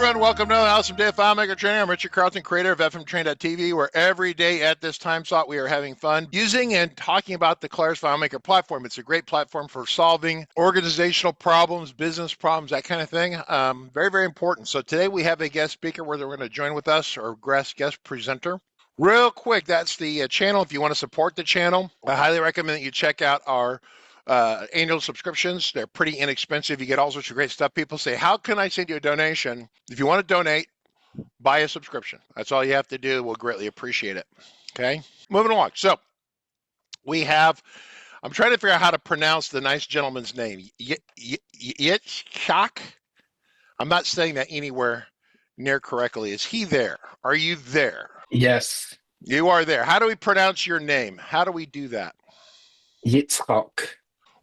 everyone. Welcome to another awesome day of FileMaker training. I'm Richard Carlton, creator of FMTrain.tv, where every day at this time slot we are having fun using and talking about the Claris FileMaker platform. It's a great platform for solving organizational problems, business problems, that kind of thing. Very, very important. So today we have a guest speaker where they're going to join with us, or guest presenter. Real quick, that's the channel. If you want to support the channel, I highly recommend that you check out our annual subscriptions. They're pretty inexpensive. You get all sorts of great stuff. People say, how can I send you a donation? If you want to donate, buy a subscription. That's all you have to do. We'll greatly appreciate it. Okay, moving along. So we have, I'm trying to figure out how to pronounce the nice gentleman's name. Yitzchok. I'm not saying that anywhere near correctly. Is he there? Are you there? Yes. You are there. How do we pronounce your name? How do we do that? Yitzchok.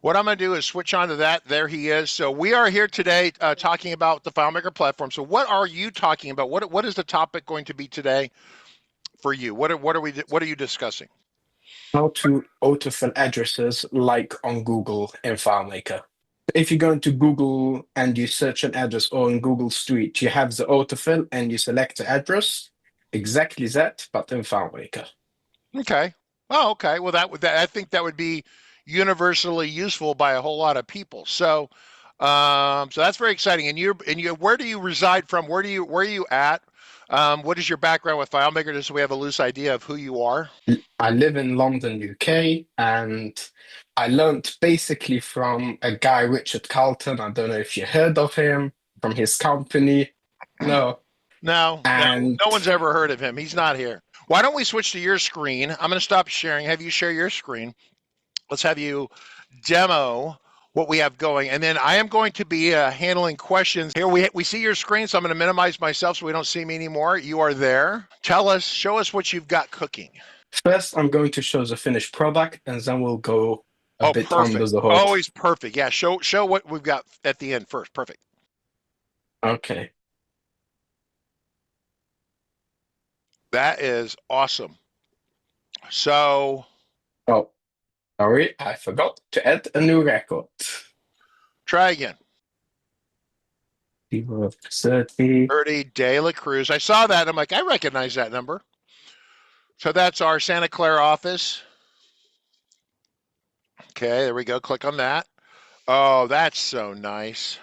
What I'm going to do is switch on to that. There he is. So we are here today talking about the FileMaker platform. So what are you talking about? What is the topic going to be today for you? What are you discussing? How to autofill addresses like on Google in FileMaker. If you go into Google and you search an address, or in Google Street, you have the autofill and you select the address. Exactly that, but in FileMaker. Okay. Oh, okay. Well, I think that would be universally useful by a whole lot of people. So, so that's very exciting. And where do you reside from? Where are you at? What is your background with FileMaker, just so we have a loose idea of who you are? I live in London, UK, and I learned basically from a guy, Richard Carlton. I don't know if you heard of him, from his company. No. No one's ever heard of him. He's not here. Why don't we switch to your screen? I'm going to stop sharing. Have you share your screen. Let's have you demo what we have going. And then I am going to be handling questions. Here we see your screen, so I'm going to minimize myself so we don't see me anymore. You are there. Show us what you've got cooking. First, I'm going to show the finished product, and then we'll go a bit perfect. under the hood. Always perfect. Yeah, show what we've got at the end first. Perfect. Okay. That is awesome. So. Oh, sorry, I forgot to add a new record. Try again. 30 De La Cruz. I saw that. I'm like, I recognize that number. So that's our Santa Clara office. Okay, there we go. Click on that. Oh, that's so nice.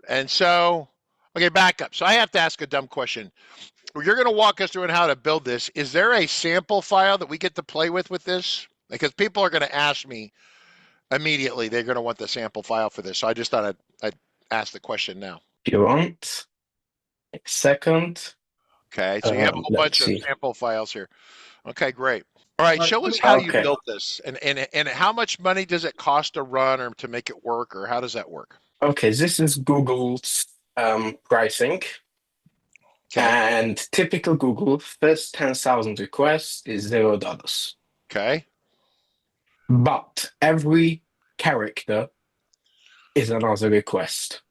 And so, okay, back up. So I have to ask a dumb question. You're going to walk us through on how to build this. Is there a sample file that we get to play with this? Because people are going to ask me immediately. They're going to want the sample file for this. So I just thought I'd ask the question now. If you want. A second. Okay, so you have a whole bunch of sample files here. Okay, great. All right, show us how you built this, and how much money does it cost to run or to make it work, or how does that work? Okay, this is Google's pricing. Okay. And typical Google, first 10,000 requests is $0. Okay. But every character is another request.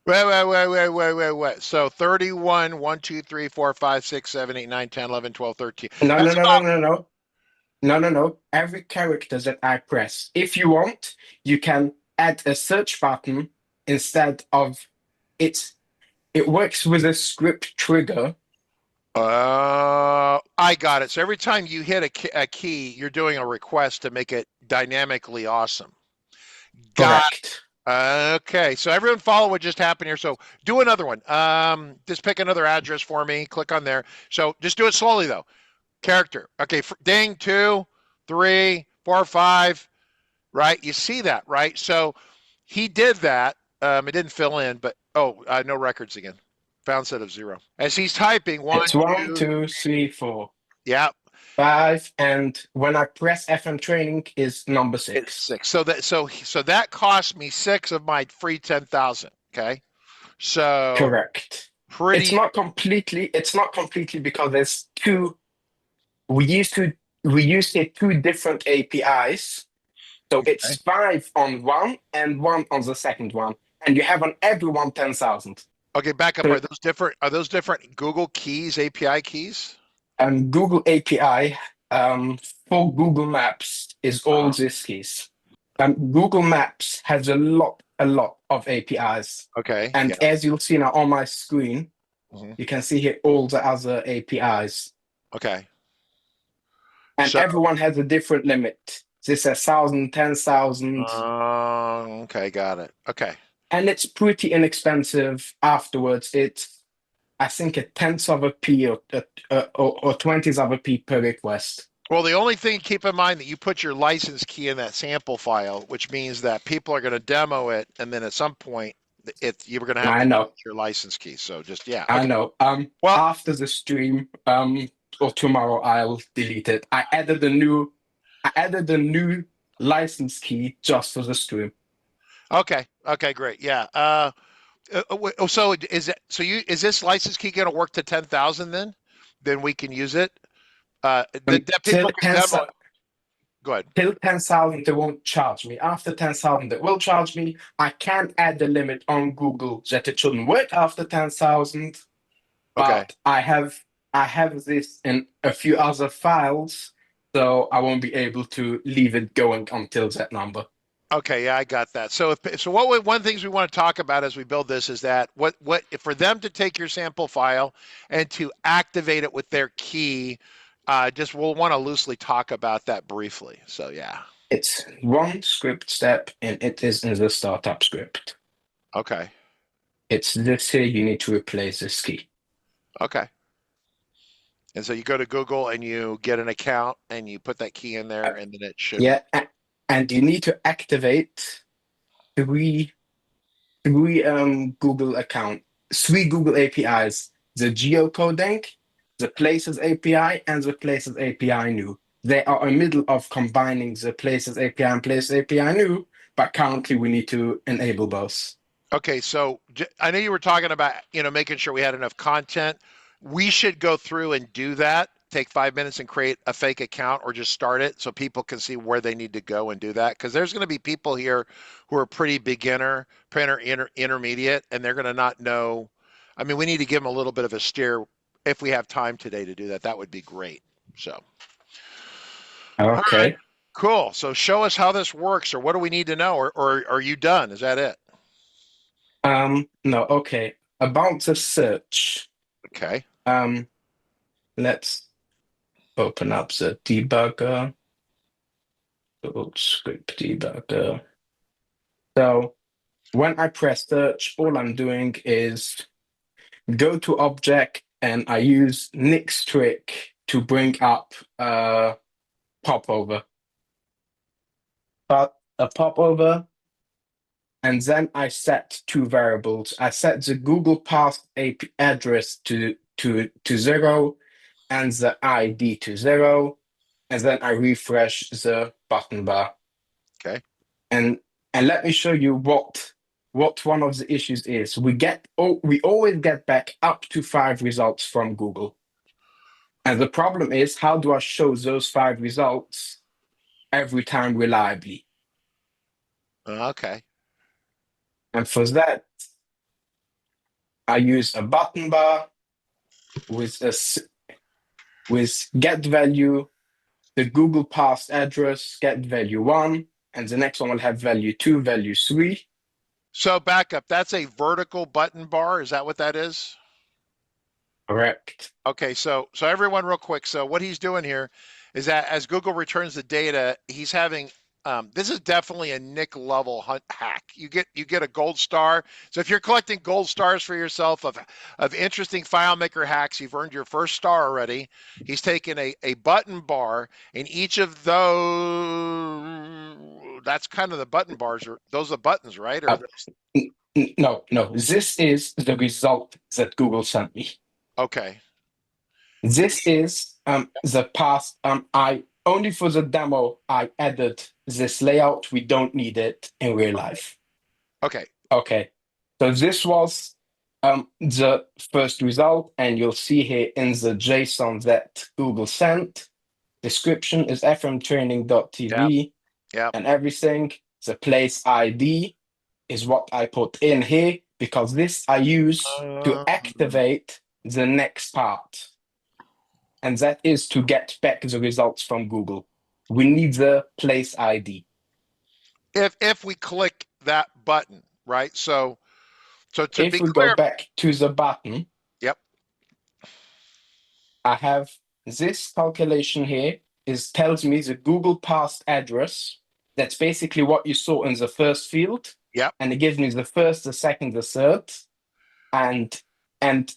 Wait. So 31, 1, 2, 3, 4, 5, 6, 7, 8, 9, 10, 11, 12, 13. No. Every character that I press, if you want, you can add a search button instead of it works with a script trigger. I got it. So every time you hit a key, you're doing a request to make it dynamically awesome. Correct. Okay, so everyone follow what just happened here. So do another one. Just pick another address for me. Click on there. So just do it slowly though. Character. Okay, ding, 2, 3, 4, 5. Right? You see that, right? So he did that. It didn't fill in, but no records again. Found set of 0. As he's typing, 1, 2, 3, 4. Yeah. 5, and when I press FM training is number 6. It's 6. So that cost me 6 of my free 10,000. Okay. So correct. It's not completely because there's two. We used it 2 different APIs. So it's 5 on one and 1 on the second one. And you have on every one 10,000. Okay, back up. So, are those different Google keys, API keys? Google API for Google Maps is all these keys. Google Maps has a lot a lot of APIs. Okay. And as you'll see now on my screen, you can see here all the other APIs. Okay. And everyone has a different limit. This is 1,000, 10,000. Okay, got it. Okay. And it's pretty inexpensive afterwards. It's, I think, a tenth of a p or 20th of a p per request. Well, the only thing, keep in mind that you put your license key in that sample file, which means that people are going to demo it, and then at some point, you're going to have to use your license key. So just okay. I know. Well, after the stream, or tomorrow, I'll delete it. I added a new license key just for the stream. Okay. Okay. Great. Yeah. So is this license key going to work to 10,000 then? Then we can use it. People can demo it. Go ahead. Till 10,000, they won't charge me. After 10,000, they will charge me. I can add the limit on Google that it shouldn't work after 10,000. But I have this in a few other files, so I won't be able to leave it going until that number. Okay, yeah, I got that. So one of the things we want to talk about as we build this is that what for them to take your sample file and to activate it with their key, we'll want to loosely talk about that briefly. So yeah. It's one script step, and it is in the startup script. Okay. It's this here, you need to replace this key. Okay. And so you go to Google and you get an account and you put that key in there and then it should. Yeah, and you need to activate three Google APIs: the geocoding, the Places API, and the Places API new. They are in the middle of combining the Places API and Places API new, but currently we need to enable both. Okay, so I know you were talking about making sure we had enough content. We should go through and do that. Take 5 minutes and create a fake account or just start it so people can see where they need to go and do that. Because there's going to be people here who are pretty beginner, intermediate, and they're going to not know. I mean, we need to give them a little bit of a steer. If we have time today to do that, that would be great. So. Okay. Right, cool. So show us how this works, or what do we need to know, or are you done? Is that it? No. Okay. About the search. Okay. Let's open up the debugger. Script debugger. So when I press search, all I'm doing is go to object, and I use Nick's trick to bring up popover. But a popover, and then I set two variables. I set the Google Path AP address to 0 and the ID to 0, and then I refresh the button bar. Okay. And let me show you what one of the issues is. We always get back up to 5 results from Google. And the problem is, how do I show those 5 results every time reliably? Okay. And for that, I use a button bar with get value, the Google Path address, get value 1, and the next one will have value 2, value 3. So back up, that's a vertical button bar. Is that what that is? Correct. Okay, so everyone real quick. So what he's doing here is that as Google returns the data, he's having this is definitely a Nick level hack. You get a gold star. So if you're collecting gold stars for yourself of interesting FileMaker hacks, you've earned your first star already. He's taken a button bar, and each of those, that's kind of the button bars, or those are buttons, right? Or no. This is the result that Google sent me. Okay. This is the path. I only for the demo I added this layout. We don't need it in real life. Okay. Okay. So this was the first result, and you'll see here in the JSON that Google sent. Description is fmtraining.tv. Yeah. And everything. The place ID is what I put in here, because this I use to activate the next part. And that is to get back the results from Google. We need the place ID. If we click that button, right? So to If be we clear, go back to the button, yep. I have this calculation here tells me the Google past address. That's basically what you saw in the first field. Yep. And it gives me the first, the second, the third. And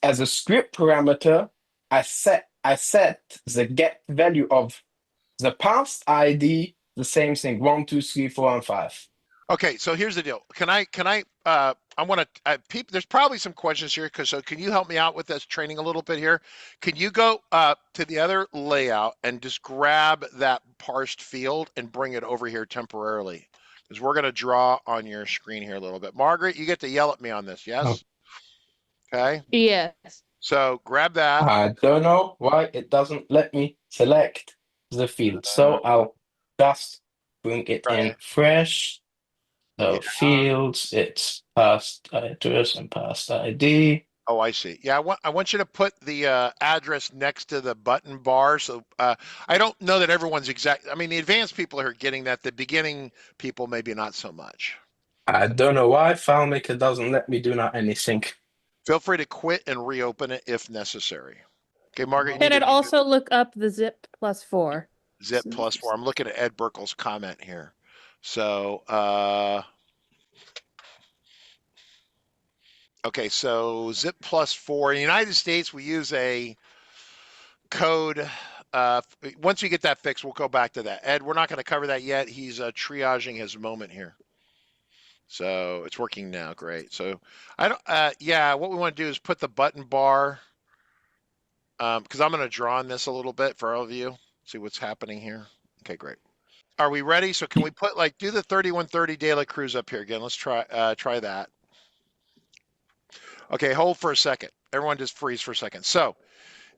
as a script parameter, I set the get value of the past ID, the same thing, 1, 2, 3, 4, and 5. Okay, so here's the deal. I want to, there's probably some questions here, so can you help me out with this training a little bit here? Can you go to the other layout and just grab that parsed field and bring it over here temporarily? Because we're going to draw on your screen here a little bit. Margaret, you get to yell at me on this, yes? Okay. Yes. So grab that. I don't know why it doesn't let me select the field. So I'll just bring it in fresh. So Yeah. fields, it's past address and past ID. Oh, I see. Yeah, I want you to put the address next to the button bar. So I don't know that everyone's exact. I mean, the advanced people are getting that. The beginning people maybe not so much. I don't know why FileMaker doesn't let me do not anything. Feel free to quit and reopen it if necessary. Okay, Margaret. And I'd also look up the zip +4. Zip +4. I'm looking at Ed Burkle's comment here. So, okay, so zip +4. In the United States, we use a code. Once we get that fixed, we'll go back to that. Ed, we're not going to cover that yet. He's triaging his moment here. So it's working now. Great. So yeah, what we want to do is put the button bar, because I'm going to draw on this a little bit for all of you. See what's happening here. Okay, great. Are we ready? So can we put do the 3130 daily cruise up here again? Let's try that. Okay, hold for a second. Everyone just freeze for a second. So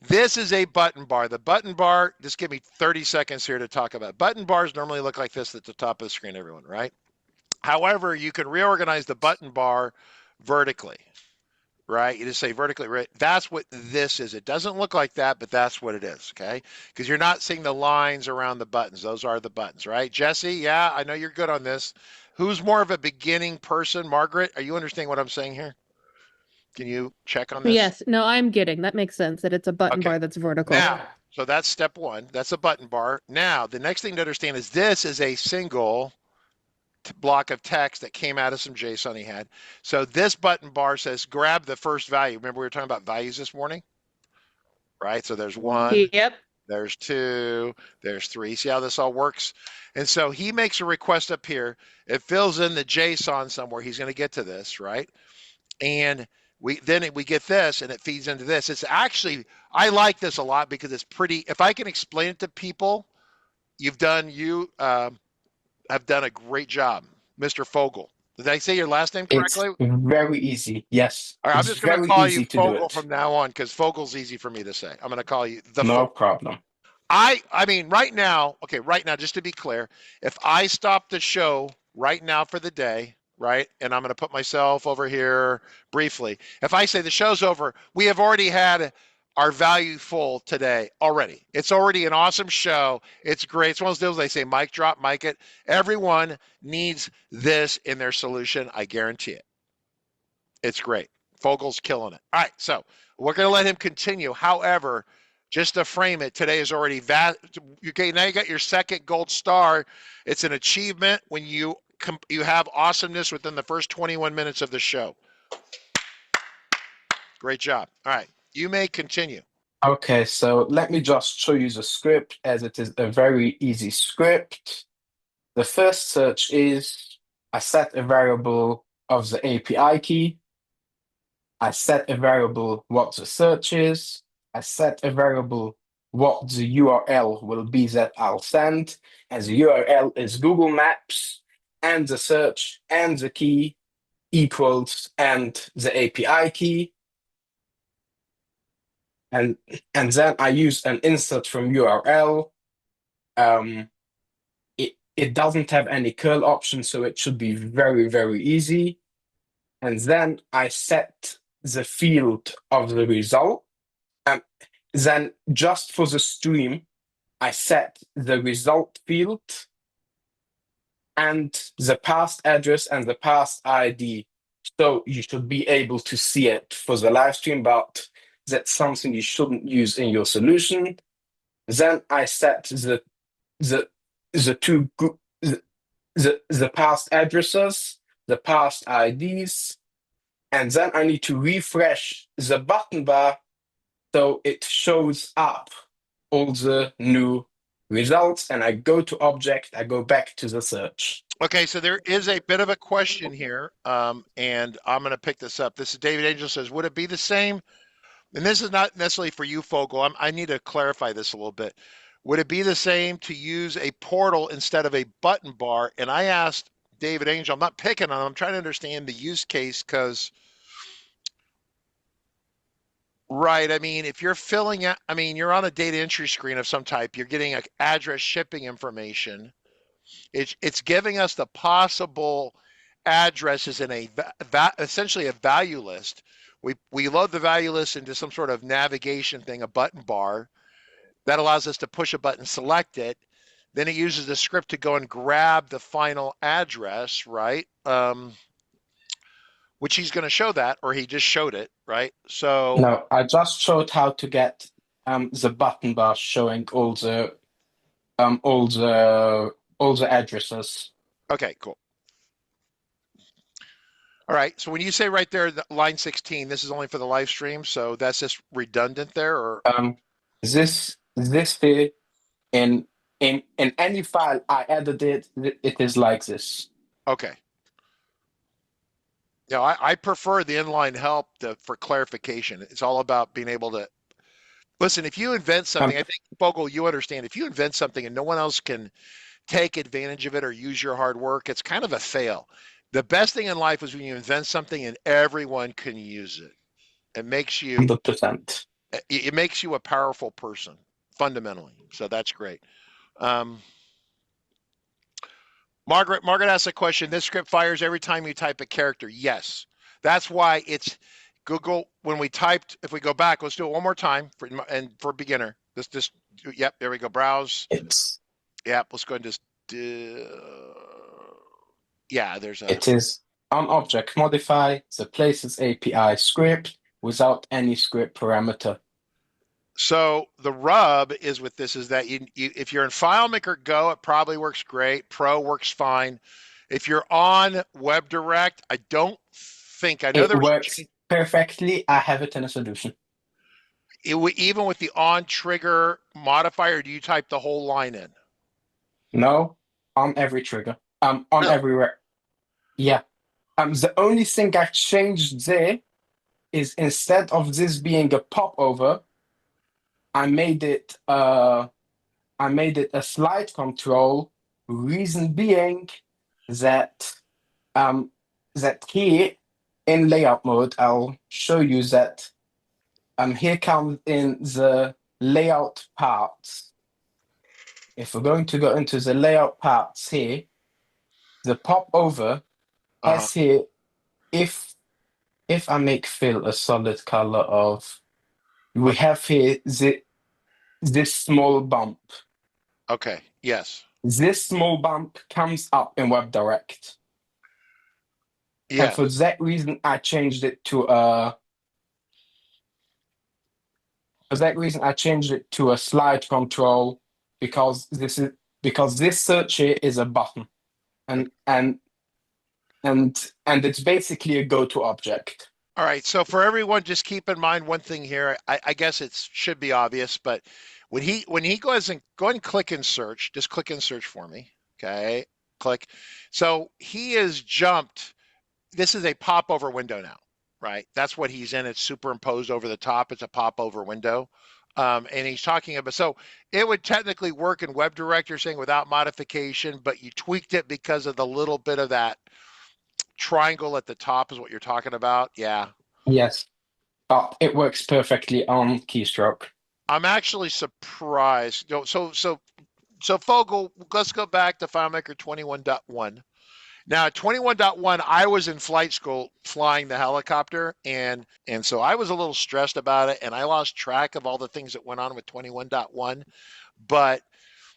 this is a button bar. The button bar, just give me 30 seconds here to talk about. Button bars normally look like this at the top of the screen, everyone, right? However, you can reorganize the button bar vertically, right? You just say vertically, right? That's what this is. It doesn't look like that, but that's what it is, okay? Because you're not seeing the lines around the buttons. Those are the buttons, right? Jesse, yeah, I know you're good on this. Who's more of a beginning person? Margaret, are you understanding what I'm saying here? Can you check on this? Yes. No, I'm getting. That makes sense that it's a button bar that's vertical. Now, so that's step one. That's a button bar. Now, the next thing to understand is this is a single block of text that came out of some JSON he had. So this button bar says grab the first value. Remember we were talking about values this morning? Right? So there's 1. Yep. There's 2. There's 3. See how this all works? And so he makes a request up here. It fills in the JSON somewhere. He's going to get to this, right? And we get this and it feeds into this. It's actually, I like this a lot because it's pretty, if I can explain it to people, you have done a great job, Mr. Fogel. Did I say your last name correctly? It's very easy. Yes. All right, I'm just going to call you Fogel from now on because Fogel's easy for me to say. I'm going to call you the No Fogel. problem. I mean, right now, just to be clear, if I stop the show right now for the day, right, and I'm going to put myself over here briefly. If I say the show's over, we have already had our value full today already. It's already an awesome show. It's great. It's one of those deals they say, mic drop, mic it. Everyone needs this in their solution. I guarantee it. It's great. Fogel's killing it. All right, so we're going to let him continue. However, just to frame it, today is already okay. Now you got your second gold star. It's an achievement when you have awesomeness within the first 21 minutes of the show. Great job. All right. You may continue. Okay, so let me just show you the script as it is a very easy script. The first search is I set a variable of the API key. I set a variable what the search is. I set a variable what the URL will be that I'll send. And the URL is Google Maps, and the search and the key equals and the API key. And then I use an insert from URL. It doesn't have any curl option, so it should be very, very easy. And then I set the field of the result. And then just for the stream, I set the result field and the past address and the past ID So you should be able to see it for the live stream, but that's something you shouldn't use in your solution. Then I set the two the past addresses, the past IDs, and then I need to refresh the button bar so it shows up all the new results, and I go to object, I go back to the search. Okay, so there is a bit of a question here, and I'm going to pick this up. This is David Angel says, would it be the same? And this is not necessarily for you, Fogel. I need to clarify this a little bit. Would it be the same to use a portal instead of a button bar? And I asked David Angel, I'm not picking on him, I'm trying to understand the use case because, right, I mean, if you're filling out, I mean, you're on a data entry screen of some type, you're getting an address shipping information. It's giving us the possible addresses in a essentially a value list. We load the value list into some sort of navigation thing, a button bar that allows us to push a button, select it. Then it uses the script to go and grab the final address, right? Which he's going to show that, or he just showed it, right? So no, I just showed how to get the button bar showing all the addresses. Okay, cool. All right. So when you say right there, line 16, this is only for the live stream, so that's just redundant there, or this here in any file I added it is like this. okay. Yeah, I prefer the inline help for clarification. It's all about being able to listen. If you invent something, I think Fogel, you understand. If you invent something and no one else can take advantage of it or use your hard work, it's kind of a fail. The best thing in life is when you invent something and everyone can use it. It makes you 100%. It makes you a powerful person fundamentally. So that's great. Margaret asks a question. This script fires every time you type a character. Yes. That's why it's Google. When we typed, if we go back, let's do it one more time for beginner. Yep, there we go. Browse. Yep, let's go and just yeah, it is on object modify the places API script without any script parameter. So the rub is with this is that if you're in FileMaker Go, it probably works great. Pro works fine. If you're on WebDirect, I don't think I know it works perfectly. I have it in a solution. Even with the on trigger modifier, do you type the whole line in? No, on every trigger. Everywhere. Yeah. The only thing I changed there is instead of this being a popover, I made it a slide control. Reason being that that here in layout mode, I'll show you that here comes in the layout parts. If we're going to go into the layout parts here, the popover has here, if I make fill a solid color of, we have here this small bump. Okay, yes. This small bump comes up in WebDirect. Yeah. And for that reason, I changed it to a slide control because this search here is a button. And it's basically a go-to object. All right. So for everyone, just keep in mind one thing here. I guess it should be obvious, but when he goes and go ahead and click in search, just click in search for me. Okay. Click. So he has jumped. This is a popover window now, right? That's what he's in. It's superimposed over the top. It's a popover window. And he's talking about, so it would technically work in WebDirect, you're saying without modification, but you tweaked it because of the little bit of that triangle at the top is what you're talking about. Yeah. Yes. But it works perfectly on keystroke. I'm actually surprised. So Fogel, let's go back to FileMaker 21.1. Now, 21.1, I was in flight school flying the helicopter, and so I was a little stressed about it, and I lost track of all the things that went on with 21.1. But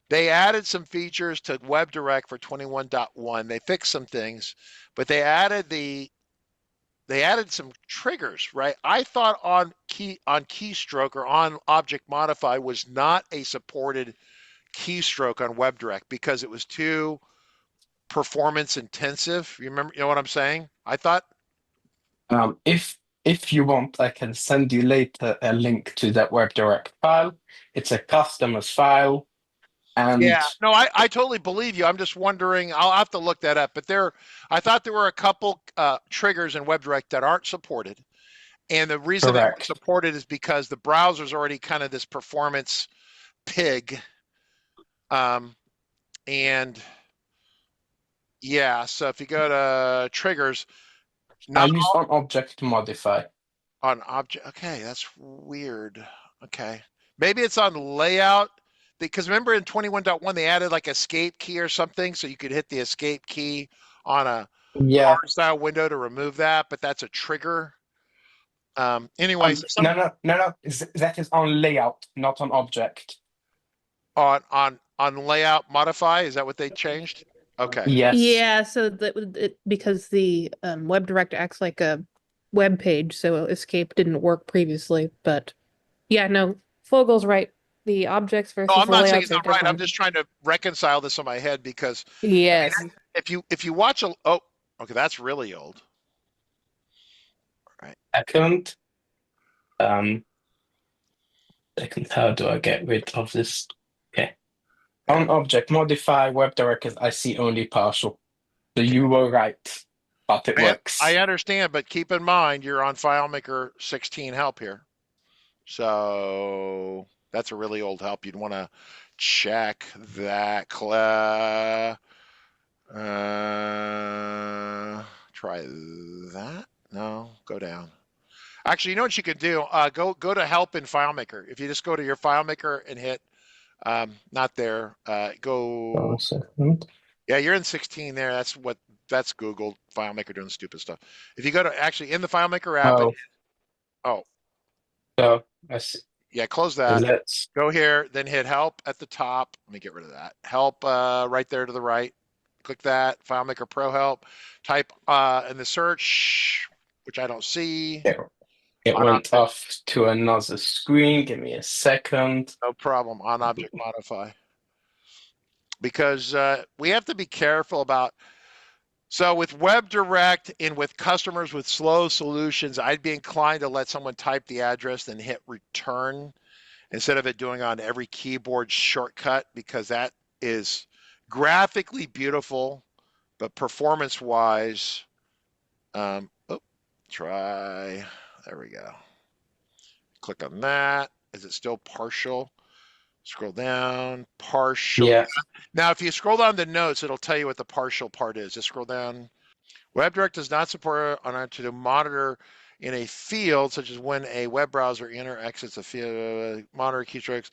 they added some features to WebDirect for 21.1. They fixed some things, but they added the they added some triggers, right? I thought on keystroke or on object modify was not a supported keystroke on WebDirect because it was too performance intensive. You know what I'm saying? I thought. If you want, I can send you later a link to that WebDirect file. It's a customer's file. And yeah, no, I totally believe you. I'm just wondering, I'll have to look that up. But I thought there were a couple triggers in WebDirect that aren't supported. And the reason they weren't supported is because the browser's already kind of this performance pig. And yeah, so if you go to triggers, I use on object modify. On object, okay, that's weird. Okay, maybe it's on layout because remember in 21.1 they added like escape key or something, so you could hit the escape key on a car style window to remove that, but that's a trigger. Anyways, no. That is on layout, not on object. On layout modify, is that what they changed? Okay. Yes. Yeah, so because the WebDirect acts like a web page, so escape didn't work previously. But yeah, no, Fogel's right. The objects versus I'm not saying layouts it's not right. I'm just trying to reconcile this in my head because yes, I mean, if you watch okay, that's really old. All right. Second, how do I get rid of this? Okay. On object modify WebDirect, I see only partial. So you were right, but it works. I understand, but keep in mind you're on FileMaker 16 help here. So that's a really old help. You'd want to check that. Try that. No, go down. Actually, you know what you could do? Go to help in FileMaker. If you just go to your FileMaker and hit not there, go. Yeah, you're in 16 there. That's Google FileMaker doing stupid stuff. If you go to actually in the FileMaker app, I see. Yeah, close that. Go here, then hit help at the top. Let me get rid of that. Help right there to the right. Click that, FileMaker Pro help. Type in the search, which I don't see. It went off to another screen. Give me a second. No problem. On object modify. Because we have to be careful about. So with WebDirect and with customers with slow solutions, I'd be inclined to let someone type the address and hit return instead of it doing on every keyboard shortcut, because that is graphically beautiful, but performance-wise, there we go. Click on that. Is it still partial? Scroll down, partial. Yeah. Now, if you scroll down the notes, it'll tell you what the partial part is. Just scroll down. WebDirect does not support to monitor in a field, such as when a web browser enters or exits a field, monitor keystrokes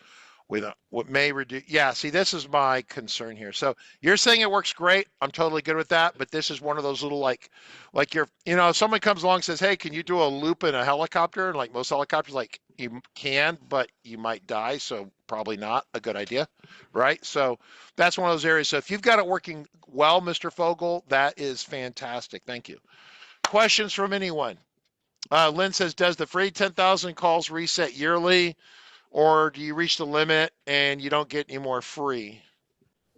with what may reduce. Yeah, see, this is my concern here. So you're saying it works great. I'm totally good with that. But this is one of those little like if someone comes along and says, hey, can you do a loop in a helicopter? And like most helicopters, like you can, but you might die. So probably not a good idea, right? So that's one of those areas. So if you've got it working well, Mr. Fogel, that is fantastic. Thank you. Questions from anyone? Lynn says, does the free 10,000 calls reset yearly? Or do you reach the limit and you don't get any more free?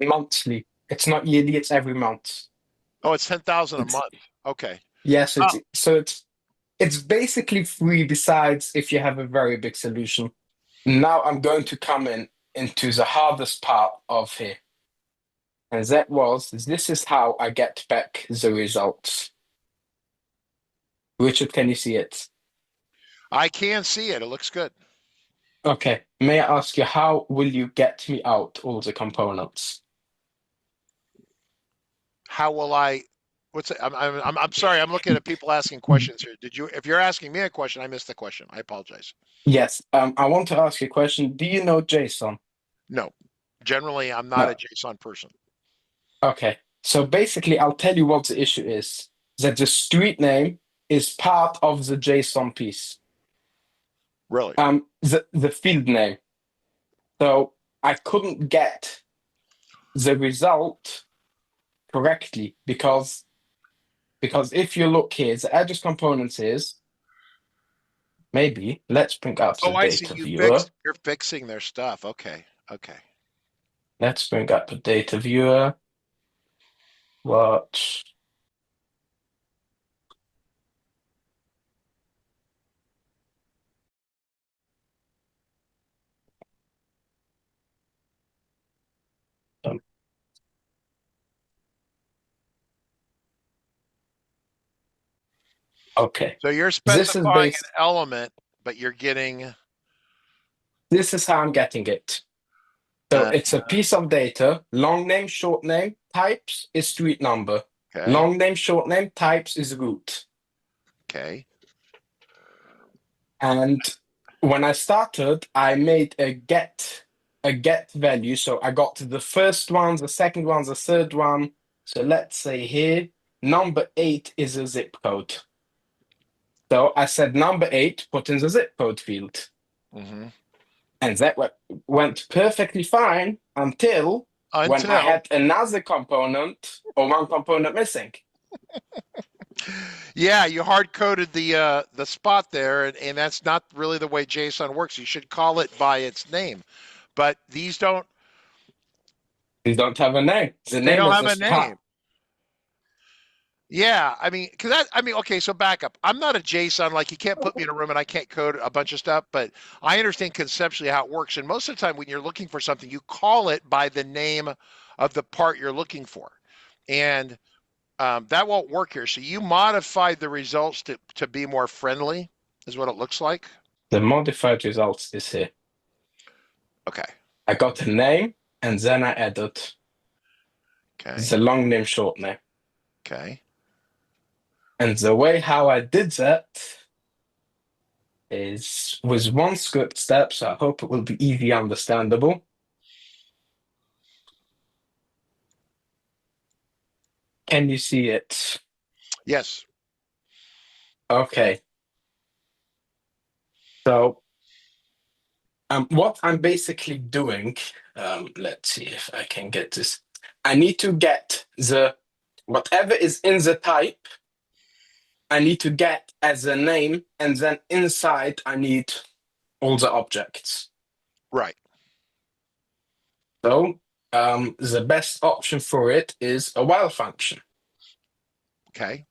Monthly. It's not yearly, it's every month. Oh, it's 10,000 a month. Okay. Yes, it's basically free besides if you have a very big solution. Now I'm going to come into the hardest part of here. And this is how I get back the results. Richard, can you see it? I can see it. It looks good. Okay. May I ask you, how will you get me out all the components? How will I? What's it? I'm sorry. I'm looking at people asking questions here. If you're asking me a question, I missed the question. I apologize. Yes. I want to ask you a question. Do you know JSON? No. Generally, I'm not a JSON person. Okay. So basically, I'll tell you what the issue is. That the street name is part of the JSON piece. Really? The field name. So I couldn't get the result correctly because Because if you look here, the address components is, maybe, let's bring up the I see. data viewer. You're fixing their stuff. Okay. Okay. Let's bring up the data viewer. Watch. Okay. So you're specifying an element, but you're getting. This is how I'm getting it. So it's a piece of data, long name, short name, types is street number. Okay. Long name, short name, types is route. Okay. And when I started, I made a get value. So I got the first one, the second one, the third one. So let's say here, number 8 is a zip code. So I said number 8, put in the zip code field. Mm-hmm. And that went perfectly fine until when I had another component or one component missing. Yeah, you hard-coded the spot there, and that's not really the way JSON works. You should call it by its name, but these don't. These don't have a name. They don't have a name. Yeah, I mean, okay, so back up. I'm not a JSON, like you can't put me in a room and I can't code a bunch of stuff, but I understand conceptually how it works. And most of the time when you're looking for something, you call it by the name of the part you're looking for. And that won't work here. So you modified the results to be more friendly, is what it looks like. The modified results is here. Okay. I got a name and then I added the long name, short name. Okay. And the way how I did that is with one script step, so I hope it will be easy understandable. Can you see it? Yes. Okay. So what I'm basically doing, let's see if I can get this. I need to get whatever is in the type, I need to get as a name, and then inside I need all the objects. Right. So the best option for it is a while function. Okay.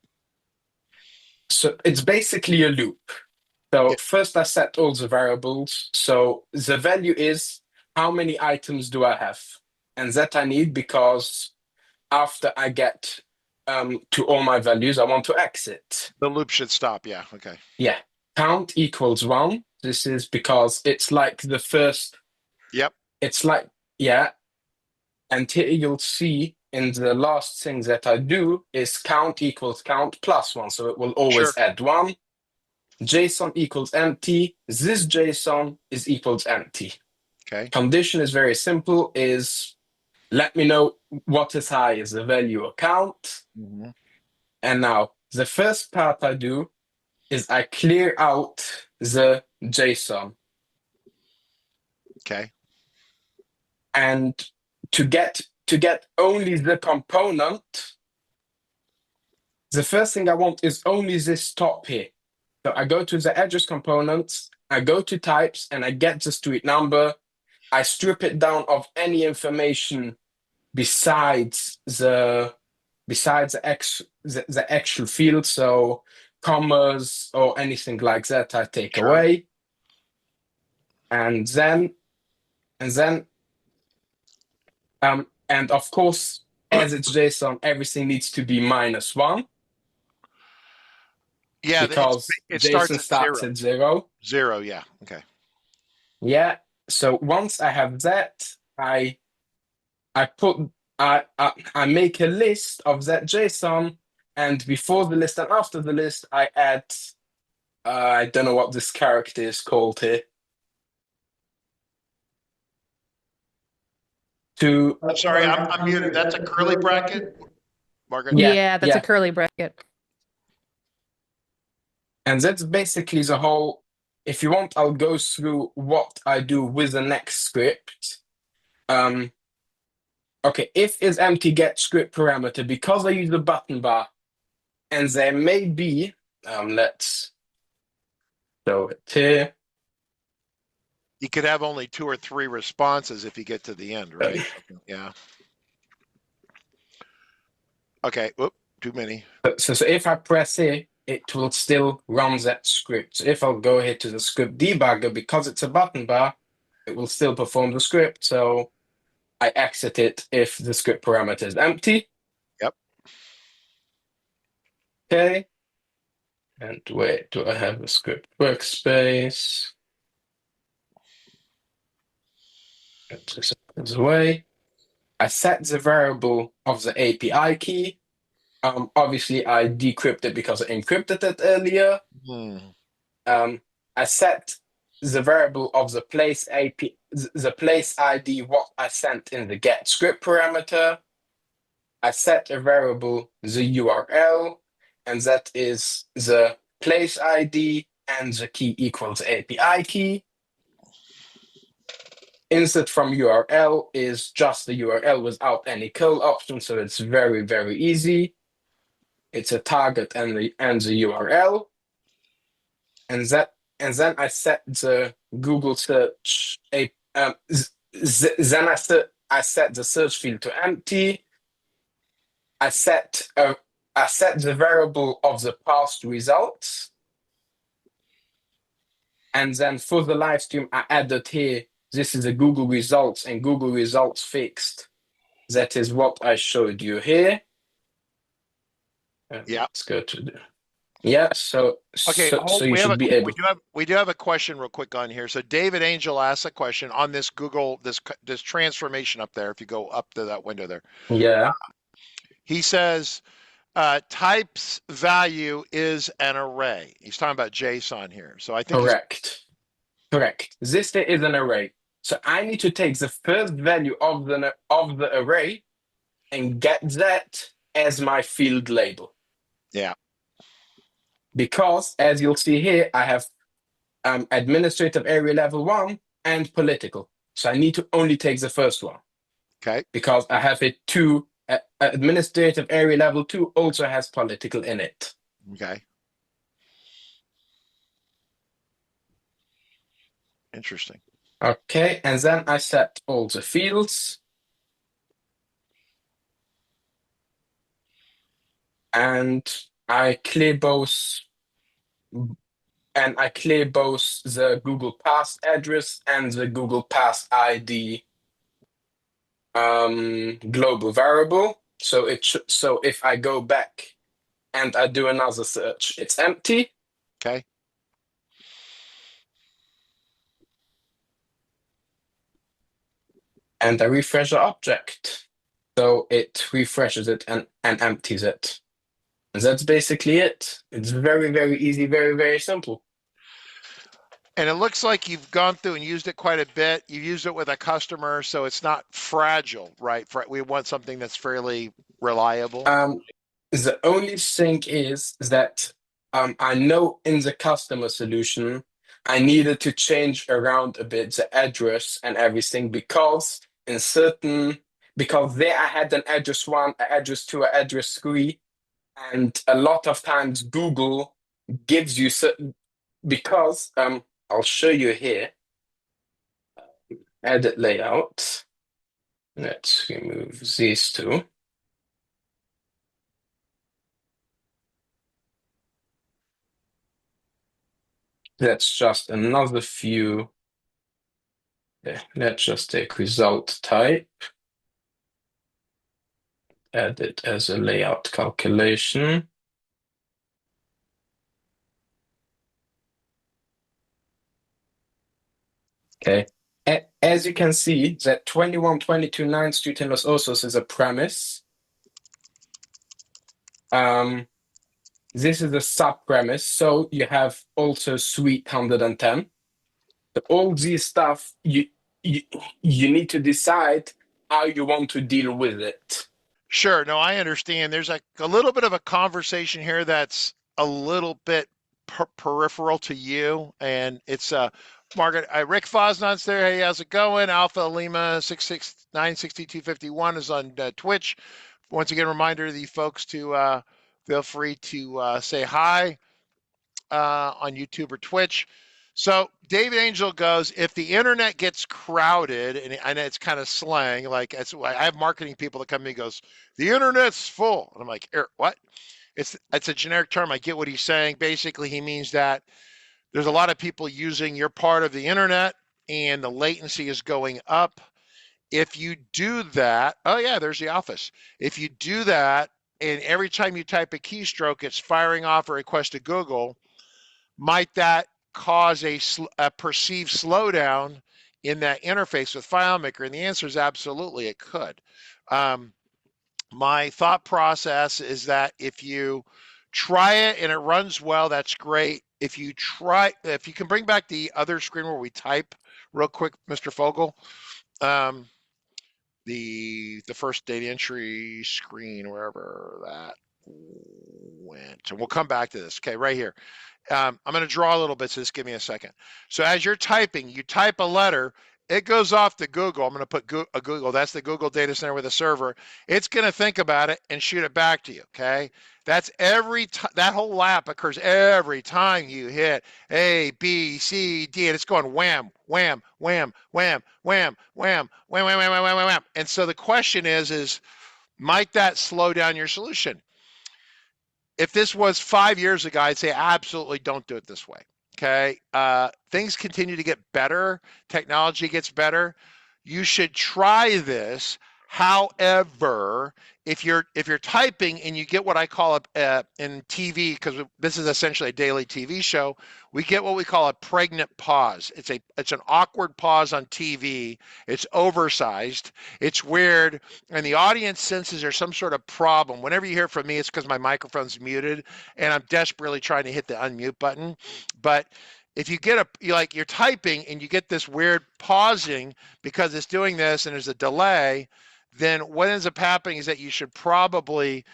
So it's basically a loop. So first I set all the variables. So the value is how many items do I have? And that I need because after I get to all my values, I want to exit. The loop should stop. Yeah. Okay. Yeah. Count equals 1. This is because it's like the first. Yep. It's like, yeah. And here you'll see in the last thing that I do is count equals count plus 1. So it will always add 1. JSON equals empty. This JSON is equals empty. Okay. Condition is very simple, is let me know what is high is the value or count. Mm-hmm. And now the first part I do is I clear out the JSON. Okay. And to get only the component, the first thing I want is only this top here. So I go to the address components, I go to types, and I get the street number. I strip it down of any information besides the actual field, so commas or anything like that I take away. And then and of course, as it's JSON, everything needs to be -1. Yeah, because it JSON starts at 0. 0, yeah. Okay. Yeah. So once I have that, I make a list of that JSON, and before the list and after the list, I add I don't know what this character is called here. I'm sorry, I'm muted. That's a curly bracket, Margaret? Yeah, that's a curly bracket. And that's basically the whole. If you want, I'll go through what I do with the next script. Okay, if is empty get script parameter, because I use the button bar and there may be, let's show it here. You could have only 2 or 3 responses if you get to the end, right? Yeah. Okay. Whoop, too many. So if I press here, it will still run that script. So if I'll go here to the script debugger, because it's a button bar, it will still perform the script. So I exit it if the script parameter is empty. Yep. Okay. And where do I have a script workspace? This way. I set the variable of the API key. Obviously, I decrypted because I encrypted it earlier. I set the variable of the place ID, what I sent in the get script parameter. I set a variable, the URL, and that is the place ID and the key equals API key. Insert from URL is just the URL without any curl option, so it's very, very easy. It's a target and the URL. And then I set the Google search then I set the search field to empty. I set the variable of the past results. And then for the live stream, I added here, this is the Google results and Google results fixed. That is what I showed you here. Yeah. Let's go to the. Yeah, so okay, so you should be able. We do have a question real quick on here. So David Angel asked a question on this Google this transformation up there. If you go up to that window there, Yeah. He says types value is an array. He's talking about JSON here. So I think correct. This is an array. So I need to take the first value of the array and get that as my field label. Yeah. Because as you'll see here, I have administrative area level 1 and political. So I need to only take the first one. Okay. Because I have it 2, administrative area level 2 also has political in it. Okay. Interesting. Okay, and then I set all the fields. And I clear both the Google Pass address and the Google Pass ID global variable. So if I go back and I do another search, it's empty. Okay. And I refresh the object. So it refreshes it and empties it. And that's basically it. It's very, very easy, very, very simple. And it looks like you've gone through and used it quite a bit. You used it with a customer, so it's not fragile, right? We want something that's fairly reliable. The only thing is that I know in the customer solution, I needed to change around a bit the address and everything because there I had an address 1, an address 2, an address 3, and a lot of times Google gives you certain, because I'll show you here, edit layout. Let's remove these two. That's just another view. Let's just take result type. Add it as a layout calculation. Okay. As you can see, that 2122 9th Street in Los Osos is a premise. This is a sub-premise, so you have also Suite 110. So all these stuff, you need to decide how you want to deal with it. Sure. No, I understand. There's a little bit of a conversation here that's a little bit peripheral to you, and it's Margaret, Rick Fosnon's there. Hey, how's it going? Alpha Lima 6696251 is on Twitch. Once again, reminder to the folks to feel free to say hi on YouTube or Twitch. So David Angel goes, if the internet gets crowded, and it's kind of slang, like I have marketing people that come to me and goes, the internet's full. And I'm like, what? It's a generic term. I get what he's saying. Basically, he means that there's a lot of people using your part of the internet and the latency is going up. If you do that, oh yeah, there's the office. If you do that, and every time you type a keystroke, it's firing off a request to Google, might that cause a perceived slowdown in that interface with FileMaker? And the answer is absolutely, it could. My thought process is that if you try it and it runs well, that's great. If you can bring back the other screen where we type real quick, Mr. Fogel, the first data entry screen, wherever that went, and we'll come back to this. Okay, right here. I'm going to draw a little bit, so just give me a second. So as you're typing, you type a letter, it goes off to Google. I'm going to put Google. That's the Google data center with a server. It's going to think about it and shoot it back to you. Okay, that's that whole lap occurs every time you hit A, B, C, D, and it's going wham, wham, wham, wham, wham, wham, wham, wham, wham, wham, wham, wham. And so the question is, might that slow down your solution? If this was 5 years ago, I'd say absolutely don't do it this way. Okay. Things continue to get better. Technology gets better. You should try this. However, if you're typing and you get what I call in TV, because this is essentially a daily TV show, we get what we call a pregnant pause. It's an awkward pause on TV. It's oversized. It's weird, and the audience senses there's some sort of problem. Whenever you hear from me, it's because my microphone's muted, and I'm desperately trying to hit the unmute button. But if you get you're typing and you get this weird pausing because it's doing this and there's a delay, then what ends up happening is that you should probably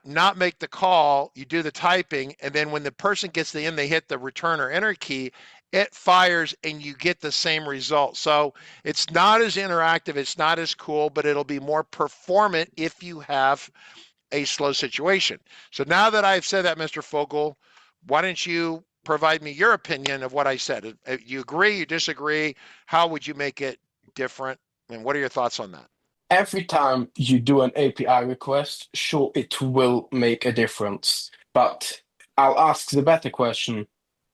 not make the call. You do the typing, and then when the person gets to the end, they hit the return or enter key, it fires and you get the same result. So it's not as interactive, it's not as cool, but it'll be more performant if you have a slow situation. So now that I've said that, Mr. Fogel, why don't you provide me your opinion of what I said? You agree, you disagree? How would you make it different? And what are your thoughts on that? Every time you do an API request, sure, it will make a difference. But I'll ask the better question.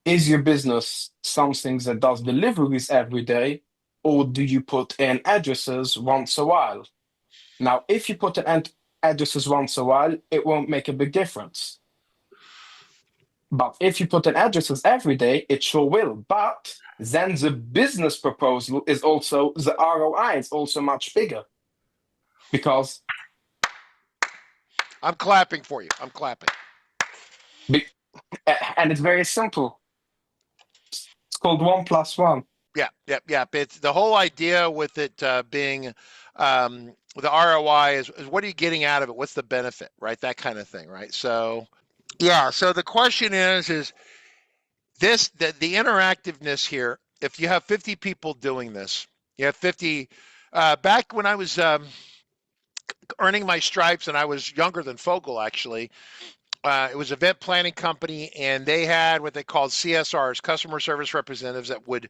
Is your business something that does deliveries every day, or do you put in addresses once a while? Now, if you put in addresses once a while, it won't make a big difference. But if you put in addresses every day, it sure will. But then the business proposal is also, the ROI is also much bigger. Because I'm clapping for you. I'm clapping. And it's very simple. It's called 1 + 1. Yeah. It's the whole idea with it being the ROI is what are you getting out of it? What's the benefit, right? That kind of thing, right? So, yeah. So the question is this: the interactiveness here. If you have 50 people doing this, you have 50. Back when I was earning my stripes, and I was younger than Fogel actually. It was an event planning company, and they had what they called CSRs, customer service representatives, that would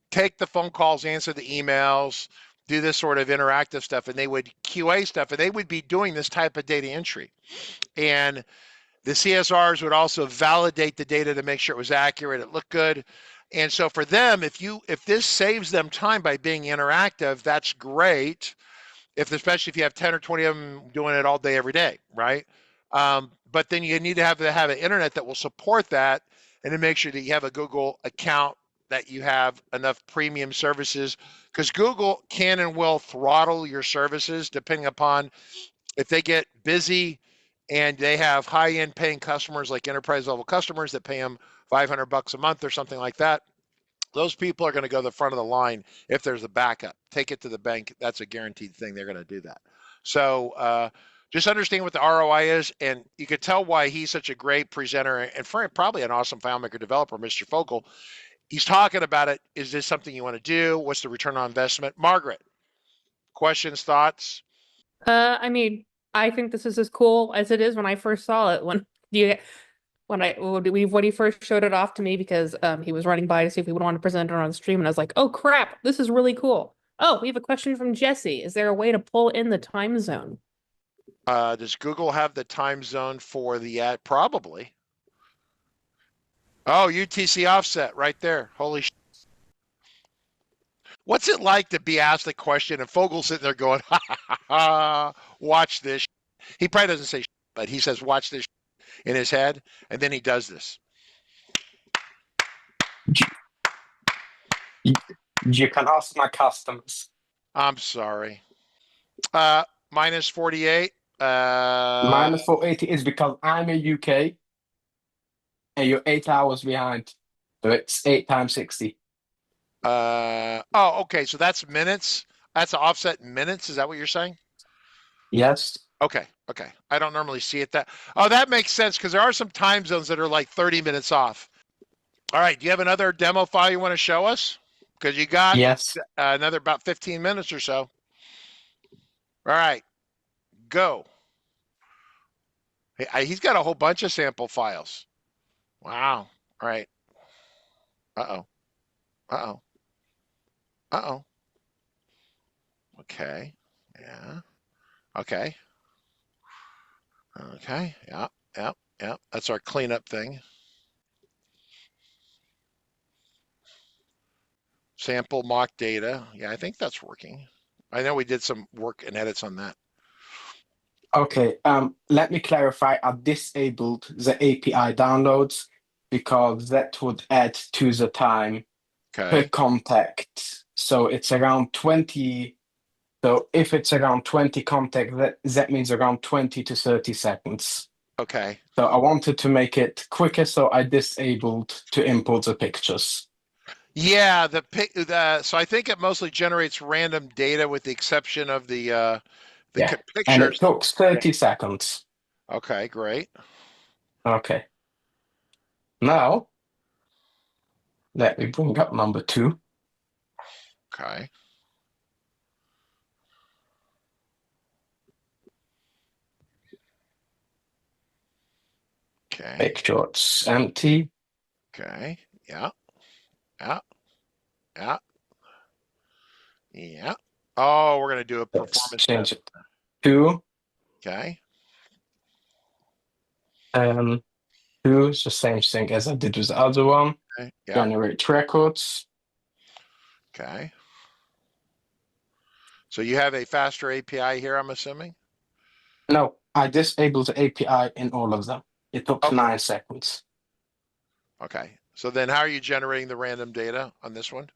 take the phone calls, answer the emails, do this sort of interactive stuff, and they would QA stuff, and they would be doing this type of data entry. And the CSRs would also validate the data to make sure it was accurate, it looked good. And so for them, if this saves them time by being interactive, that's great. Especially if you have 10 or 20 of them doing it all day, every day, right? But then you need to have an internet that will support that, and to make sure that you have a Google account, that you have enough premium services, because Google can and will throttle your services depending upon if they get busy and they have high-end paying customers, like enterprise level customers that pay them $500 a month or something like that. Those people are going to go to the front of the line if there's a backup. Take it to the bank. That's a guaranteed thing. They're going to do that. So just understand what the ROI is, and you could tell why he's such a great presenter and probably an awesome FileMaker developer, Mr. Fogel. He's talking about it. Is this something you want to do? What's the return on investment? Margaret, questions, thoughts? I mean, I think this is as cool as it is when I first saw it. When he first showed it off to me because he was running by to see if we would want to present it on the stream, and I was like, oh crap, this is really cool. Oh, we have a question from Jesse. Is there a way to pull in the time zone? Does Google have the time zone for the ad? Probably. Oh, UTC offset right there. Holy sh! What's it like to be asked a question and Fogel's sitting there going, ha ha ha, watch this. He probably doesn't say, but he says, watch this in his head, and then he does this. You can ask my customers. I'm sorry. Minus 48. Minus 480 is because I'm in UK and you're 8 hours behind. So it's 8 times 60. Okay. So that's minutes. That's offset in minutes. Is that what you're saying? Yes. Okay. I don't normally see it that. Oh, that makes sense because there are some time zones that are like 30 minutes off. All right. Do you have another demo file you want to show us? Because you got another about 15 minutes or so. All right. Go. He's got a whole bunch of sample files. Wow. All right. Uh-oh. Okay. Yeah. Okay. Yeah. That's our cleanup thing. Sample mock data. Yeah, I think that's working. I know we did some work and edits on that. Okay, let me clarify. I disabled the API downloads because that would add to the time per contact. So it's around 20. So if it's around 20 contact, that means around 20 to 30 seconds. Okay. So I wanted to make it quicker, so I disabled to import the pictures. Yeah, so I think it mostly generates random data with the exception of the pictures. And it took 30 seconds. Okay, great. Okay. Now, let me bring up number 2. Okay. Okay. Make sure it's empty. Okay. Yeah. Oh, we're gonna do a performance change it. 2. Okay. 2 is the same thing as I did with the other one. Okay. Yeah. Generate records. Okay. So you have a faster API here, I'm assuming? No, I disabled the API in all of them. It took 9 seconds. Okay. So then how are you generating the random data on this one?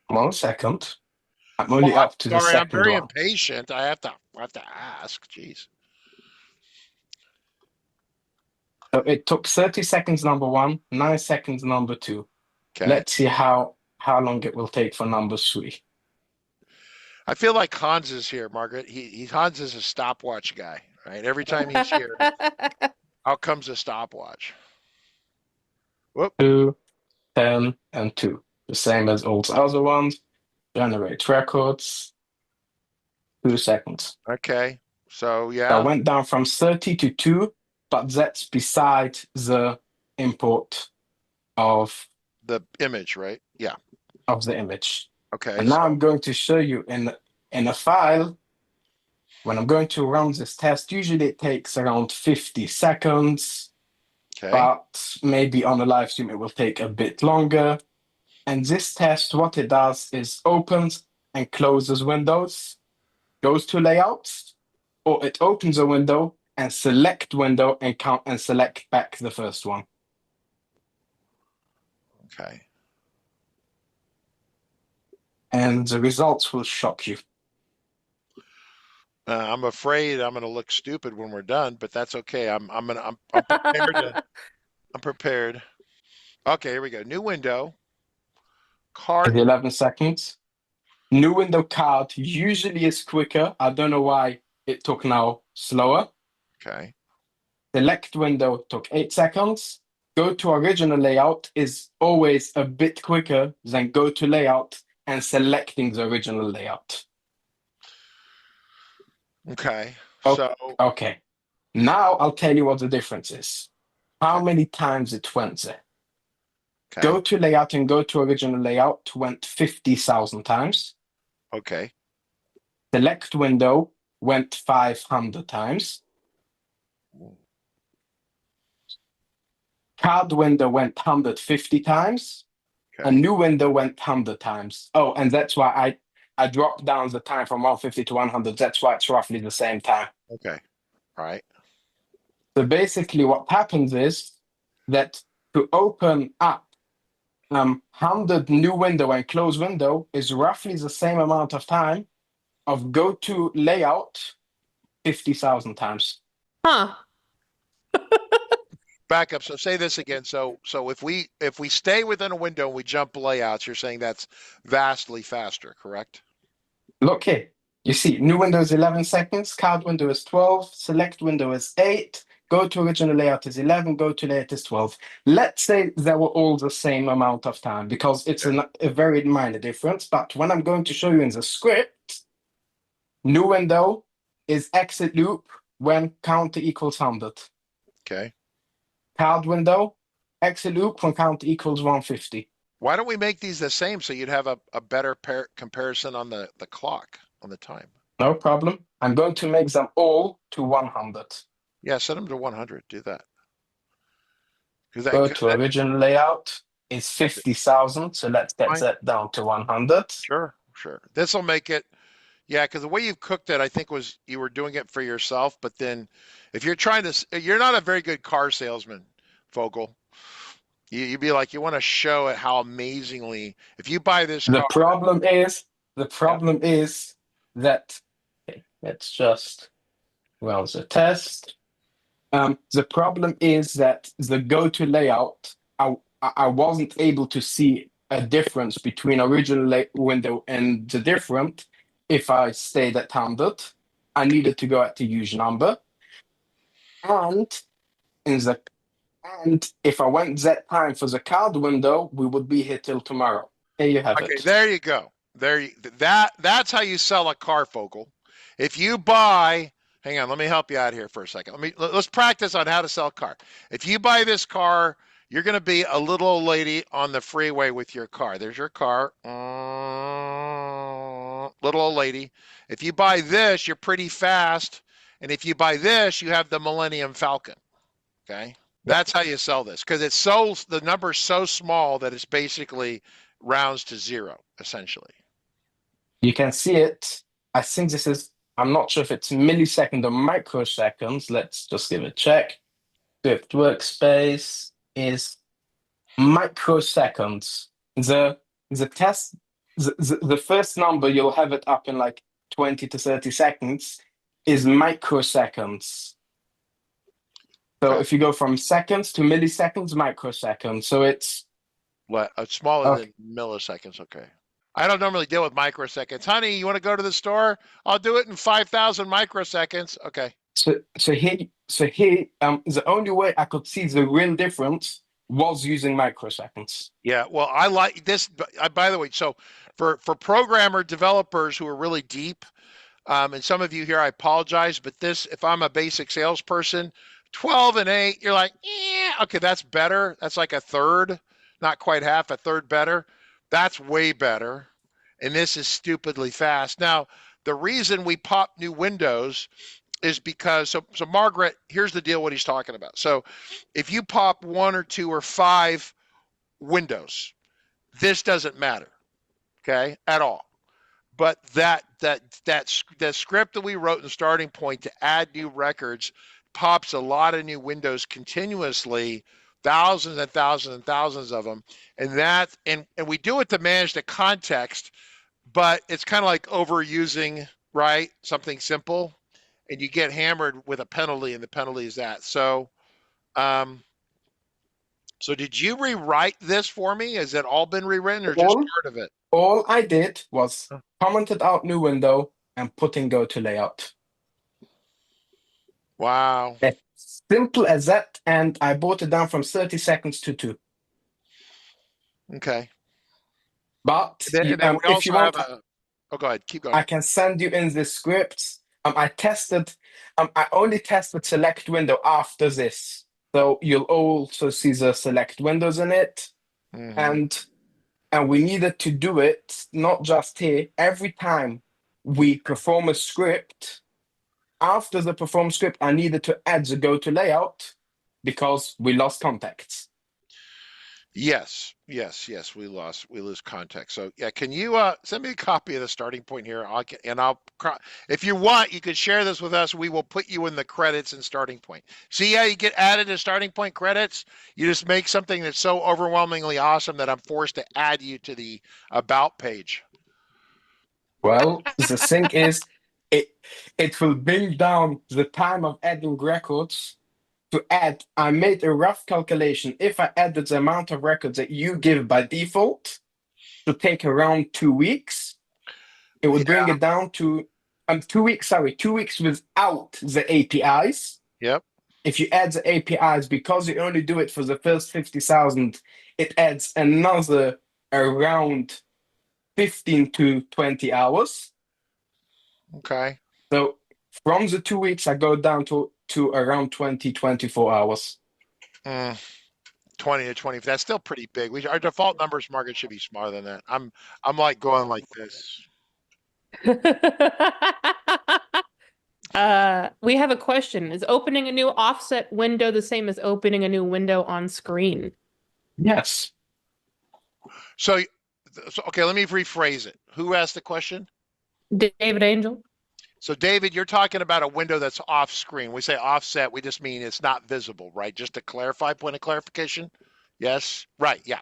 1 second. I'm only up to the second one. I'm very impatient. I have to ask. Jeez. So it took 30 seconds number 1, 9 seconds number 2. Okay. Let's see how long it will take for number 3. I feel like Hans is here, Margaret. Hans is a stopwatch guy, right? Every time he's here, out comes a stopwatch. Whoop. 2, 10, and 2. The same as all the other ones. Generate records. 2 seconds. Okay. So yeah. I went down from 30 to 2, but that's beside the import of the image, right? Yeah. Of the image. Okay. And now I'm going to show you in a file. When I'm going to run this test, usually it takes around 50 seconds. Okay. But maybe on a live stream it will take a bit longer. And this test, what it does is opens and closes windows, goes to layouts, or it opens a window and select window and count and select back the first one. Okay. And the results will shock you. I'm afraid I'm going to look stupid when we're done, but that's okay. I'm prepared. I'm prepared. Okay, here we go. New window. Card. 11 seconds. New window card usually is quicker. I don't know why it took now slower. Okay. Select window took 8 seconds. Go to original layout is always a bit quicker than go to layout and selecting the original layout. Okay. Okay. So, Okay. Now I'll tell you what the difference is. How many times it went there. okay. Go to layout and go to original layout went 50,000 times. Okay. Select window went 500 times. Card window went 150 times. Okay. A new window went 100 times. Oh, and that's why I dropped down the time from 150 to 100. That's why it's roughly the same time. Okay. All right. So basically what happens is that to open up 100 new window and close window is roughly the same amount of time of go to layout 50,000 times. Huh. Back up. So say this again. So if we stay within a window and we jump layouts, you're saying that's vastly faster, correct? Look here. You see, new window is 11 seconds, card window is 12, select window is 8, go to original layout is 11, go to layout is 12. Let's say they were all the same amount of time because it's a very minor difference. But when I'm going to show you in the script, new window is exit loop when counter equals 100. Okay. Card window, exit loop when counter equals 150. Why don't we make these the same so you'd have a better comparison on the clock, on the time? No problem. I'm going to make them all to 100. Yeah, set them to 100. Do that. Go to original layout. It's 50,000. So let's get that down to 100. Sure. This will make it. Yeah, because the way you've cooked it, I think was you were doing it for yourself. But then if you're trying to, you're not a very good car salesman, Fogel. You'd be like, you want to show it how amazingly, if you buy this car. The problem is that, okay, let's just run the test. The problem is that the go-to layout, I wasn't able to see a difference between original window and the different. If I stayed at 100, I needed to go at the huge number. And if I went that time for the card window, we would be here till tomorrow. There you have it. Okay, there you go. That's how you sell a car, Fogel. If you buy, hang on, let me help you out here for a second. Let's practice on how to sell a car. If you buy this car, you're going to be a little old lady on the freeway with your car. There's your car. Little old lady. If you buy this, you're pretty fast. And if you buy this, you have the Millennium Falcon. Okay? That's how you sell this, because the number's so small that it's basically rounds to zero, essentially. You can see it. I think this is, I'm not sure if it's millisecond or microseconds. Let's just give it a check. Swift workspace is microseconds. The test, the first number, you'll have it up in like 20 to 30 seconds, is microseconds. So if you go from seconds to milliseconds, microseconds. So it's smaller than milliseconds. Okay. I don't normally deal with microseconds. Honey, you want to go to the store? I'll do it in 5,000 microseconds. Okay. So here, the only way I could see the real difference was using microseconds. Yeah, well, I like this. By the way, so for programmer developers who are really deep, and some of you here, I apologize, but this, if I'm a basic salesperson, 12 and 8, you're like, yeah, okay, that's better. That's like a third, not quite half, a third better. That's way better. And this is stupidly fast. Now, the reason we pop new windows is because, so Margaret, here's the deal, what he's talking about. So if you pop 1 or 2 or 5 windows, this doesn't matter, okay, at all. But that script that we wrote in the starting point to add new records pops a lot of new windows continuously, thousands and thousands and thousands of them. And we do it to manage the context, but it's kind of like overusing, right? Something simple, and you get hammered with a penalty, and the penalty is that. So did you rewrite this for me? Has it all been rewritten or just part of it? All I did was commented out new window and put in go to layout. Wow. As simple as that, and I brought it down from 30 seconds to 2. Okay. But if you want, go ahead, keep going. I can send you in the scripts I only tested select window after this. So you'll also see the select windows in it. Mm-hmm. And we needed to do it not just here. Every time we perform a script, after the perform script, I needed to add the go to layout because we lost contacts. Yes. We lose context. So yeah, can you send me a copy of the starting point here? If you want, you could share this with us. We will put you in the credits and starting point. See how you get added to starting point credits? You just make something that's so overwhelmingly awesome that I'm forced to add you to the about page. Well, the thing is, it will bring down the time of adding records to add. I made a rough calculation. If I added the amount of records that you give by default to take around 2 weeks, it would bring it down to 2 weeks, 2 weeks without the APIs. Yep. If you add the APIs, because you only do it for the first 50,000, it adds another around 15 to 20 hours. Okay. So from the 2 weeks, I go down to around 20, 24 hours. 20 to 20. That's still pretty big. Our default numbers market should be smaller than that. I'm like going like this. We have a question. Is opening a new offset window the same as opening a new window on screen? Yes. So okay, let me rephrase it. Who asked the question? David Angel. So David, you're talking about a window that's off screen. We say offset, we just mean it's not visible, right? Just to clarify, point of clarification. Yes, right, yeah.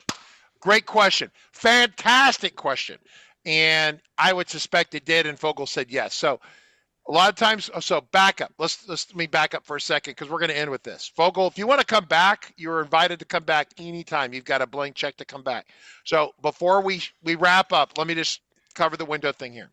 Great question. Fantastic question. And I would suspect it did, and Fogel said yes. So a lot of times, so back up. Let me back up for a second because we're going to end with this. Fogel, if you want to come back, you're invited to come back anytime. You've got a blank check to come back. So before we wrap up, let me just cover the window thing here.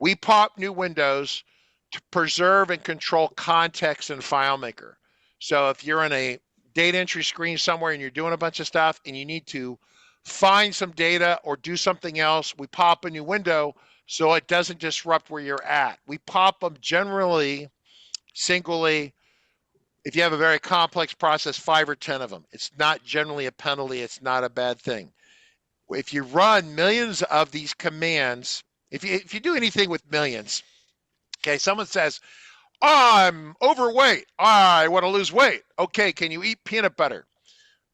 We pop new windows to preserve and control context in FileMaker. So if you're in a data entry screen somewhere and you're doing a bunch of stuff and you need to find some data or do something else, we pop a new window so it doesn't disrupt where you're at. We pop them generally singly. If you have a very complex process, 5 or 10 of them. It's not generally a penalty. It's not a bad thing. If you run millions of these commands, if you do anything with millions, okay, someone says, I'm overweight. I want to lose weight. Okay, can you eat peanut butter?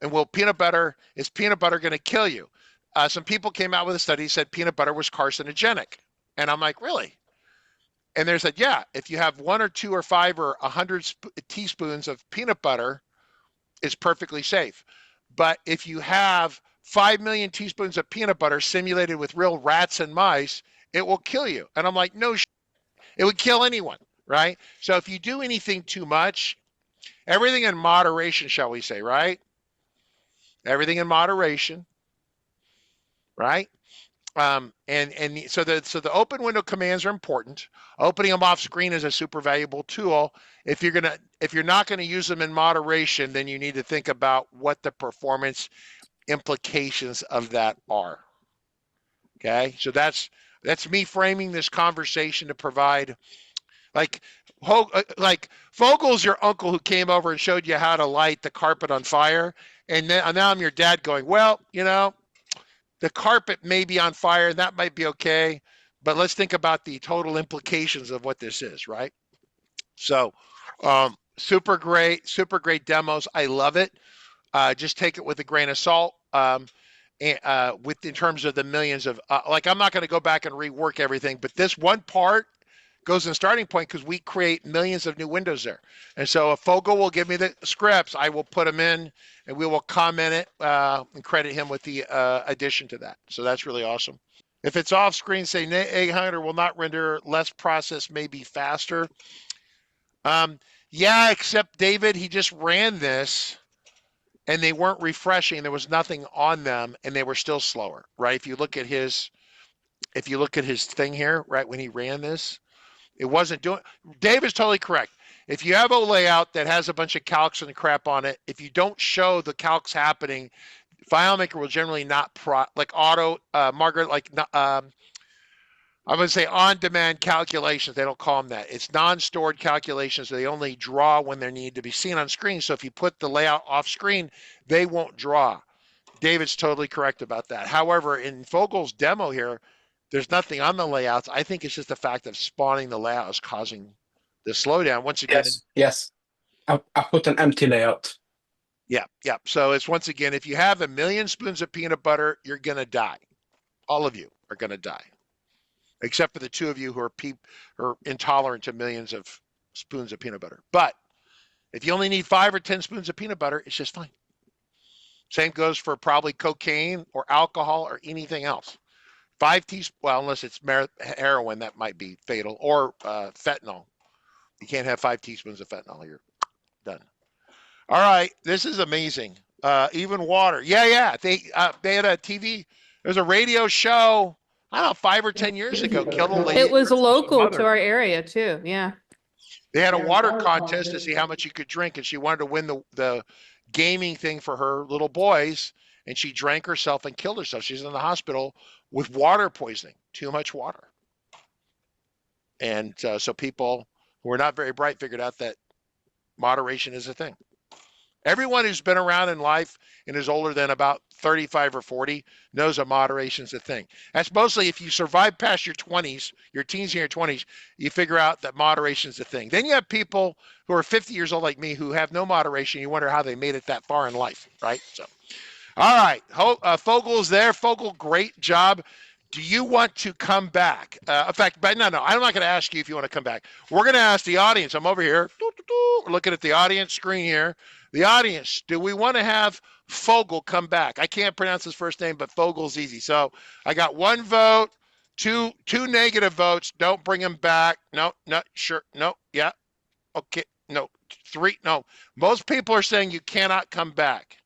And is peanut butter going to kill you? Some people came out with a study said peanut butter was carcinogenic. And I'm like, really? And they said, yeah, if you have 1 or 2 or 5 or 100 teaspoons of peanut butter, it's perfectly safe. But if you have 5 million teaspoons of peanut butter simulated with real rats and mice, it will kill you. And I'm like, no, it would kill anyone, right? So if you do anything too much, everything in moderation, shall we say, right? Everything in moderation, right? So the open window commands are important. Opening them off screen is a super valuable tool. If you're not going to use them in moderation, then you need to think about what the performance implications of that are. Okay, so that's me framing this conversation to provide, like Fogel's your uncle who came over and showed you how to light the carpet on fire, and now I'm your dad going, well, the carpet may be on fire, and that might be okay, but let's think about the total implications of what this is, right? So, super great demos. I love it. Just take it with a grain of salt. In terms of the millions of, I'm not going to go back and rework everything, but this one part goes in starting point because we create millions of new windows there. And so if Fogel will give me the scripts, I will put them in and we will comment it and credit him with the addition to that. So that's really awesome. If it's off screen, say 800 will not render, less process may be faster. Yeah, except David, he just ran this and they weren't refreshing. There was nothing on them and they were still slower, right? If you look at his thing here, right, when he ran this, it wasn't doing. Dave is totally correct. If you have a layout that has a bunch of calcs and crap on it, if you don't show the calcs happening, FileMaker will generally not Margaret, I'm going to say on-demand calculations. They don't call them that. It's non-stored calculations. They only draw when they need to be seen on screen. So if you put the layout off screen, they won't draw. David's totally correct about that. However, in Fogel's demo here, there's nothing on the layouts. I think it's just the fact of spawning the layout is causing the slowdown. Once again, yes. I put an empty layout. Yeah. So it's once again, if you have 1 million spoons of peanut butter, you're going to die. All of you are going to die, except for the 2 of you who are intolerant to millions of spoons of peanut butter. But if you only need 5 or 10 spoons of peanut butter, it's just fine. Same goes for probably cocaine or alcohol or anything else. 5 teaspoons, well, unless it's heroin, that might be fatal, or fentanyl. You can't have 5 teaspoons of fentanyl. You're done. All right, this is amazing. Even water. Yeah. They had a TV. There's a radio show. I don't know, 5 or 10 years ago. Killed a lady. It was local to our area too. Yeah. They had a water contest to see how much you could drink, and she wanted to win the gaming thing for her little boys, and she drank herself and killed herself. She's in the hospital with water poisoning, too much water. And so people who are not very bright figured out that moderation is a thing. Everyone who's been around in life and is older than about 35 or 40 knows that moderation's a thing. That's mostly if you survive past your 20s, your teens and your 20s, you figure out that moderation's a thing. Then you have people who are 50 years old like me who have no moderation. You wonder how they made it that far in life, right? So, all right, Fogel's there. Fogel, great job. Do you want to come back? In fact, but no, I'm not going to ask you if you want to come back. We're going to ask the audience. I'm over here. We're looking at the audience screen here. The audience, do we want to have Fogel come back? I can't pronounce his first name, but Fogel's easy. So I got 1 vote, two negative votes. Don't bring him back. No, not sure. No, yeah. Okay, no, 3, no. Most people are saying you cannot come back.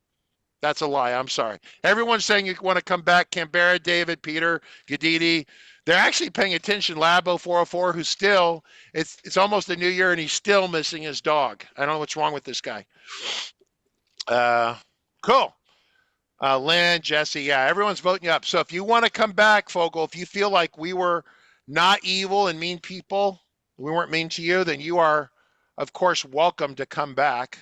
That's a lie. I'm sorry. Everyone's saying you want to come back. Canberra, David, Peter, Gadidi. They're actually paying attention. Labo 404, who's still, it's almost the new year and he's still missing his dog. I don't know what's wrong with this guy. Cool. Lynn, Jesse, yeah, everyone's voting you up. So if you want to come back, Fogel, if you feel like we were not evil and mean people, we weren't mean to you, then you are, of course, welcome to come back.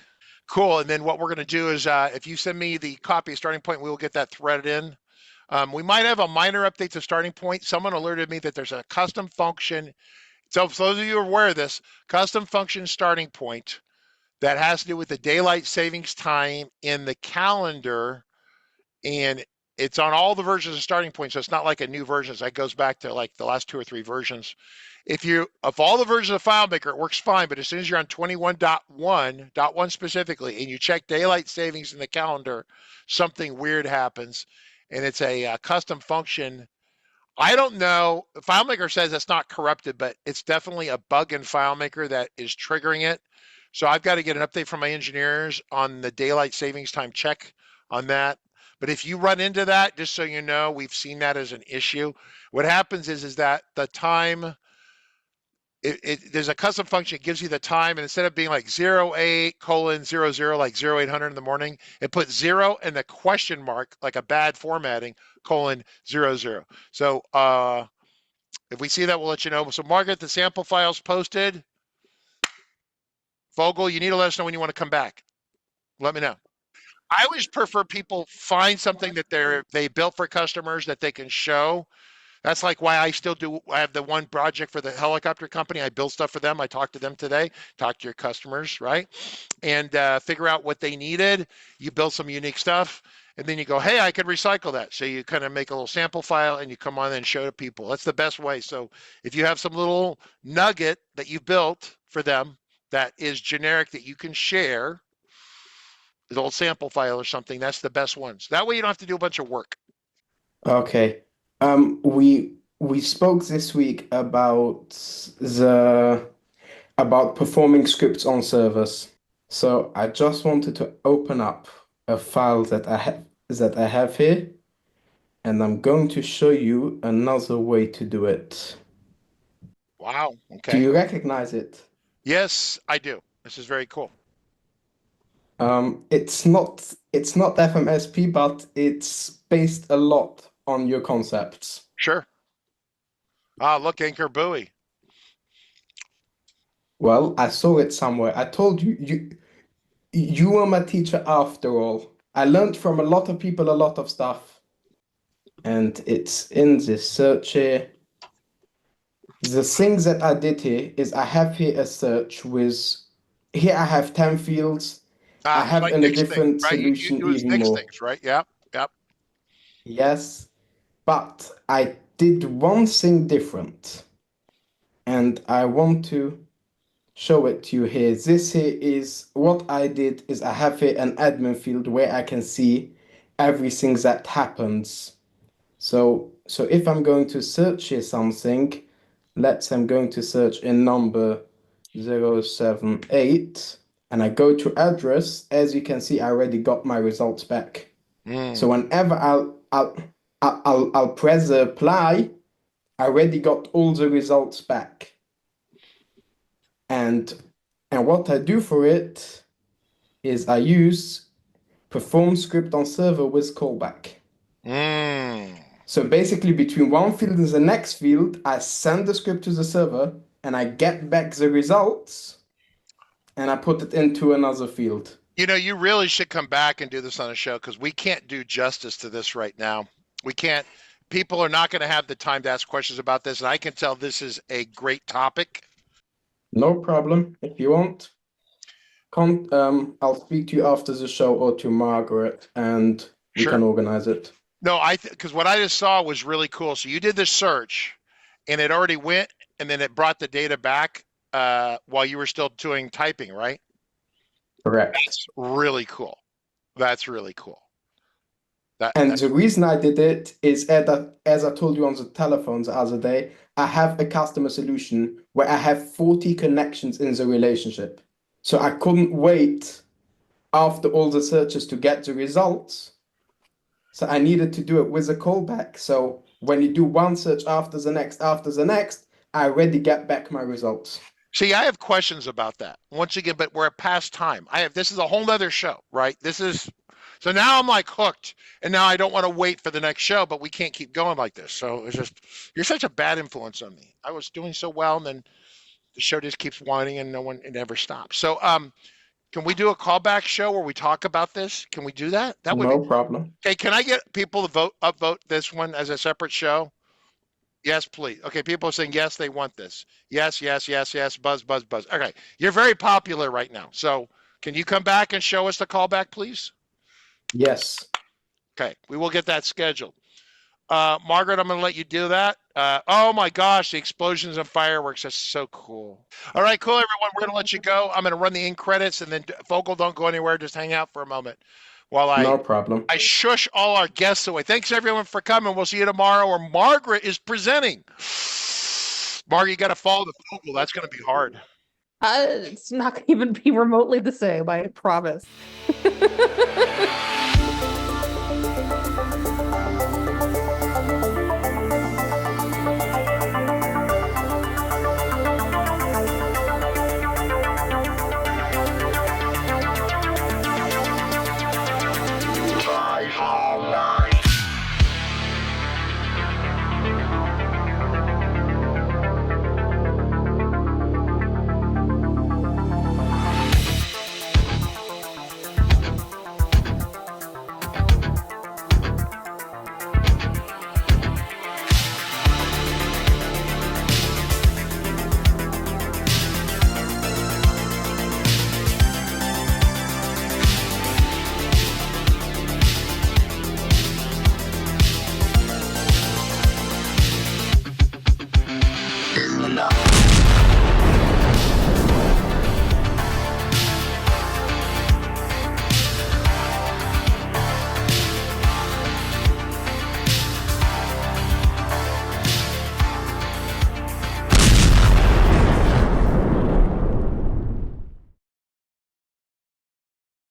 Cool. And then what we're going to do is if you send me the copy of Starting Point, we will get that threaded in. We might have a minor update to Starting Point. Someone alerted me that there's a custom function. So for those of you who are aware of this, custom function Starting Point that has to do with the daylight savings time in the calendar. And it's on all the versions of Starting Point. So it's not like a new version. That goes back to like the last 2 or 3 versions. If all the versions of FileMaker, it works fine, but as soon as you're on 21.1 specifically, and you check daylight savings in the calendar, something weird happens, and it's a custom function. I don't know. FileMaker says it's not corrupted, but it's definitely a bug in FileMaker that is triggering it. So I've got to get an update from my engineers on the daylight savings time check on that. But if you run into that, just so you know, we've seen that as an issue. What happens is that the time, there's a custom function that gives you the time, and instead of being like 08:00, like 0800 in the morning, it puts 0 and the question mark, like a bad formatting, :00. So if we see that, we'll let you know. So Margaret, the sample file's posted. Fogel, you need to let us know when you want to come back. Let me know. I always prefer people find something that they built for customers that they can show. That's like why I have the one project for the helicopter company. I build stuff for them. I talked to them today, talk to your customers, right? And figure out what they needed. You build some unique stuff, and then you go, hey, I could recycle that. So you kind of make a little sample file and you come on and show to people. That's the best way. So if you have some little nugget that you built for them that is generic that you can share, a little sample file or something, that's the best ones. That way you don't have to do a bunch of work. Okay. We spoke this week about performing scripts on servers. So I just wanted to open up a file that I have here, and I'm going to show you another way to do it. Wow. Okay. Do you recognize it? Yes, I do. This is very cool. It's not FMSP, but it's based a lot on your concepts. Sure. Ah, look, Anchor Buoy. Well, I saw it somewhere. I told you were my teacher after all. I learned from a lot of people a lot of stuff. And it's in this search here. The things that I did here is I have here a search with, here I have 10 fields. I have like in a next thing, different right? solution You do even next more. things, right? Yep. Yes, but I did one thing different. And I want to show it to you here. This here is what I did is I have here an admin field where I can see everything that happens. So if I'm going to search here something, let's say I'm going to search in number 078 and I go to address, as you can see, I already got my results back. So whenever I'll press apply, I already got all the results back. And what I do for it is I use perform script on server with callback. So basically between one field and the next field, I send the script to the server and I get back the results and I put it into another field. You know, you really should come back and do this on a show because we can't do justice to this right now. We can't. People are not going to have the time to ask questions about this. And I can tell this is a great topic. No problem. If you want, I'll speak to you after the show or to Margaret and we can organize it. No, because what I just saw was really cool. So you did the search and it already went and then it brought the data back while you were still doing typing, right? Correct. That's really cool. That's really cool. The reason I did it is as I told you on the telephone the other day, I have a customer solution where I have 40 connections in the relationship. So I couldn't wait after all the searches to get the results. So I needed to do it with a callback. So when you do one search after the next, I already get back my results. See, I have questions about that once again, but we're at past time. This is a whole nother show, right? So now I'm like hooked and now I don't want to wait for the next show, but we can't keep going like this. So it's just, you're such a bad influence on me. I was doing so well and then the show just keeps whining and it never stops. So, can we do a callback show where we talk about this? Can we do that? That would no problem. Okay, can I get people to upvote this one as a separate show? Yes, please. Okay, people are saying yes, they want this. Yes, buzz, buzz, buzz. Okay, you're very popular right now. So can you come back and show us the callback, please? Yes. Okay, we will get that scheduled. Margaret, I'm going to let you do that. Oh my gosh, the explosions and fireworks. That's so cool. All right, cool, everyone. We're going to let you go. I'm going to run the end credits and then Fogel, don't go anywhere. Just hang out for a moment while no problem. I shush all our guests away. Thanks everyone for coming. We'll see you tomorrow where Margaret is presenting. Margaret, you got to follow the Fogel. That's going to be hard. It's not going to even be remotely the same, I promise.